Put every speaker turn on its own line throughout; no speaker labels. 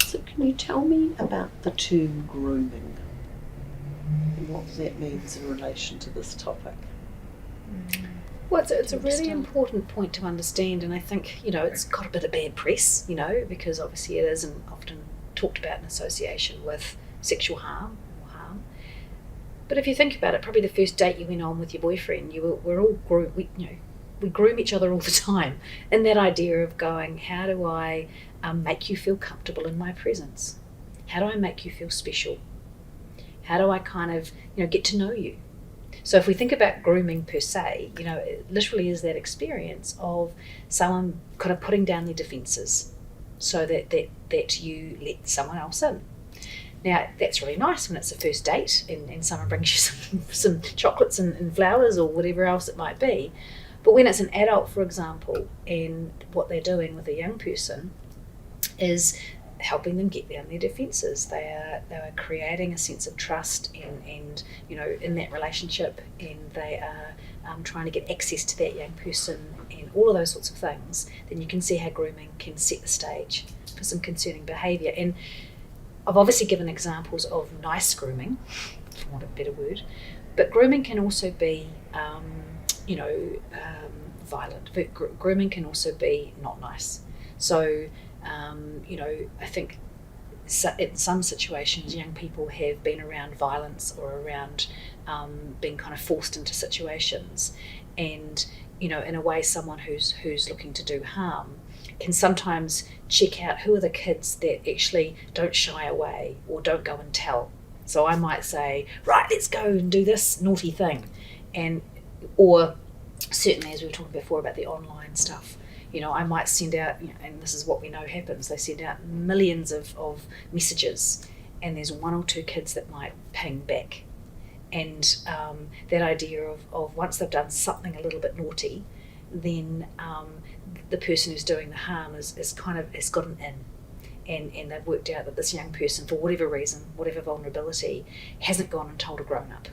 So can you tell me about the term grooming and what that means in relation to this topic?
Well, it's a really important point to understand, and I think, it's got a bit of bad press, because obviously it isn't often talked about in association with sexual harm or harm. But if you think about it, probably the first date you went on with your boyfriend, we're all we groom each other all the time, in that idea of going, how do I make you feel comfortable in my presence? How do I make you feel special? How do I kind of, get to know you? So if we think about grooming per se, it literally is that experience of someone kind of putting down their defences so that you let someone else in. Now, that's really nice when it's a first date and someone brings you some chocolates and flowers or whatever else it might be. But when it's an adult, for example, and what they're doing with a young person is helping them get down their defences. They are creating a sense of trust and in that relationship, and they are trying to get access to that young person and all of those sorts of things. Then you can see how grooming can set the stage for some concerning behaviour. And I've obviously given examples of nice grooming, for want of a better word, but grooming can also be violent. Grooming can also be not nice. So I think in some situations young people have been around violence or around being kind of forced into situations, and in a way someone who's looking to do harm can sometimes check out who are the kids that actually don't shy away or don't go and tell. So I might say, right, let's go and do this naughty thing, or certainly, as we were talking before about the online stuff, I might send out, and this is what we know happens, they send out millions of messages, and there's one or two kids that might ping back. And that idea of once they've done something a little bit naughty, then the person who's doing the harm has got an in. And they've worked out that this young person, for whatever reason, whatever vulnerability, hasn't gone and told a grown-up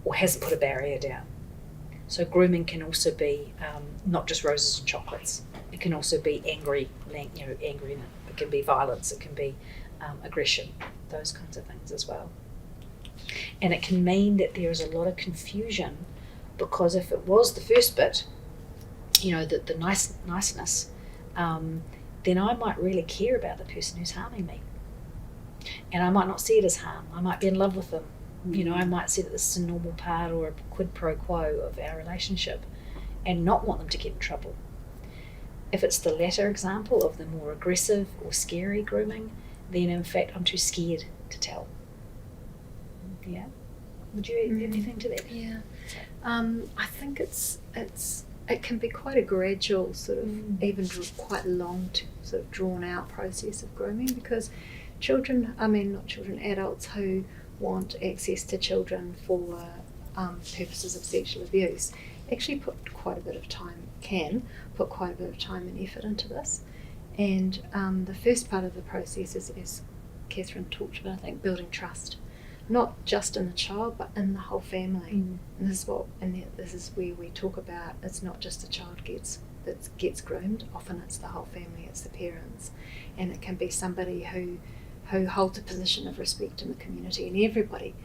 or hasn't put a barrier down. So grooming can also be not just roses and chocolates. It can also be angry, it can be violence, it can be aggression, those kinds of things as well. And it can mean that there is a lot of confusion, because if it was the first bit, the niceness, then I might really care about the person who's harming me. And I might not see it as harm. I might be in love with them. I might see that this is a normal part or a quid pro quo of our relationship and not want them to get in trouble. If it's the latter example of the more aggressive or scary grooming, then in fact I'm too scared to tell. Yeah? Would you add anything to that?
Yeah. I think it can be quite a gradual sort of, even quite long, sort of drawn out process of grooming, because adults who want access to children for purposes of sexual abuse actually put quite a bit of time and effort into this. And the first part of the process is, as Catherine talked about, I think, building trust, not just in the child but in the whole family. And this is where we talk about, it's not just the child that gets groomed, often it's the whole family, it's the parents, and it can be somebody who holds a position of respect in the community and everybody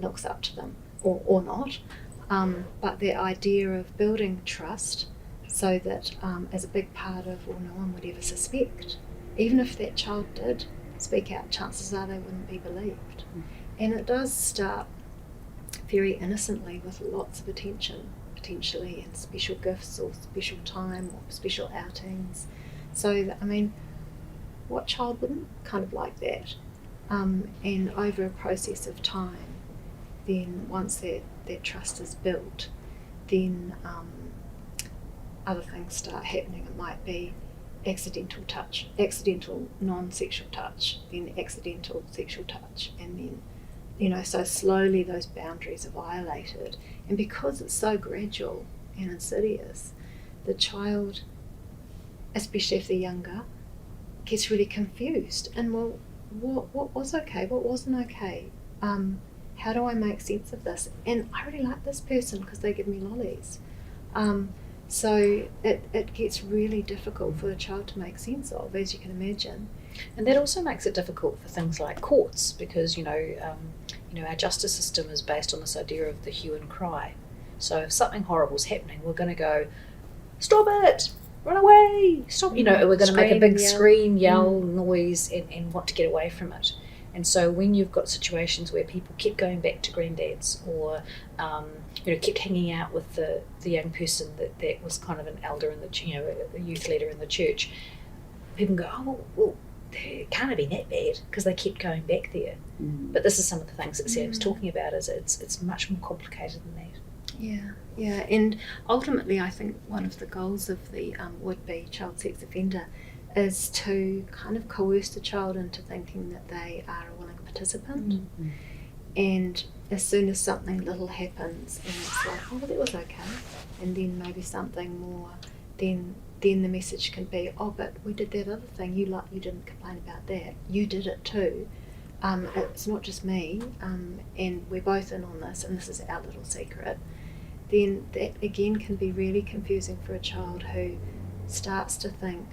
looks up to them, or not. But the idea of building trust so that as a big part of, no one would ever suspect. Even if that child did speak out, chances are they wouldn't be believed. And it does start very innocently with lots of attention, potentially, and special gifts or special time or special outings. So that, what child wouldn't kind of like that? And over a process of time, then once that trust is built, then other things start happening. It might be accidental non-sexual touch, then accidental sexual touch, and then, so slowly those boundaries are violated. And because it's so gradual and insidious, the child, especially if they're younger, gets really confused. And what was okay? What wasn't okay? How do I make sense of this? And I really like this person because they give me lollies. So it gets really difficult for the child to make sense of, as you can imagine.
And that also makes it difficult for things like courts, because our justice system is based on this idea of the hue and cry. So if something horrible is happening, we're going to go, stop it, run away, stop. We're going to make a
Scream,
big
yell.
scream, yell, noise, and want to get away from it. And so when you've got situations where people keep going back to granddads, or kept hanging out with the young person that was kind of an elder in the a youth leader in the church, people can go, oh well, it can't have been that bad because they kept going back there. But this is some of the things that Sarah was talking about. Is it's much more complicated than that.
Yeah, and ultimately, I think one of the goals of the would-be child sex offender is to kind of coerce the child into thinking that they are a willing participant. And as soon as something little happens, and it's like, oh, that was okay, and then maybe something more, then the message can be, oh, but we did that other thing. You didn't complain about that. You did it too. It's not just me, and we're both in on this, and this is our little secret. Then that again can be really confusing for a child who starts to think,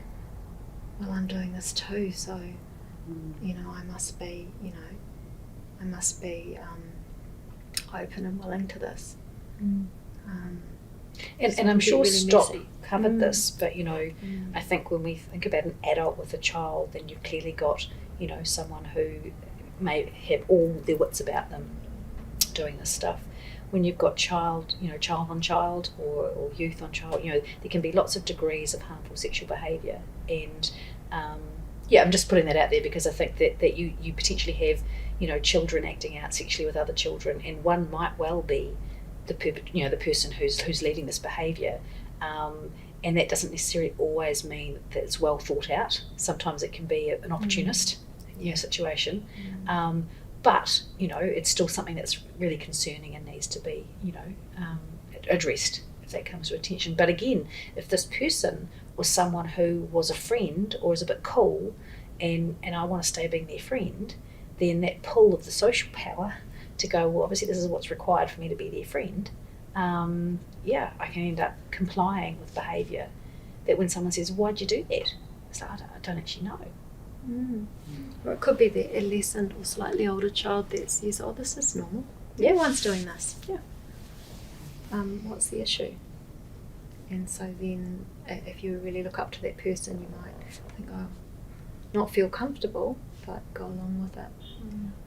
well, I'm doing this too, so I must be, open and willing to this.
And I'm sure
really
Stop
messy.
covered this, but I think when we think about an adult with a child, then you've clearly got someone who may have all their wits about them doing this stuff. When you've got child on child, or youth on child, there can be lots of degrees of harmful sexual behaviour. And I'm just putting that out there because I think that you potentially have children acting out sexually with other children, and one might well be the person who's leading this behaviour, and that doesn't necessarily always mean that it's well thought out. Sometimes it can be an opportunist situation, but it's still something that's really concerning and needs to be addressed if that comes to attention. But again, if this person was someone who was a friend or is a bit cool, and I want to stay being their friend, then that pull of the social power to go, well, obviously this is what's required for me to be their friend, I can end up complying with behaviour that when someone says, why'd you do that? It's like, I don't actually know.
Or it could be the adolescent or slightly older child that says, oh, this is normal. Everyone's doing this. What's the issue? And so then if you really look up to that person, you might think, oh, not feel comfortable, but go along with it.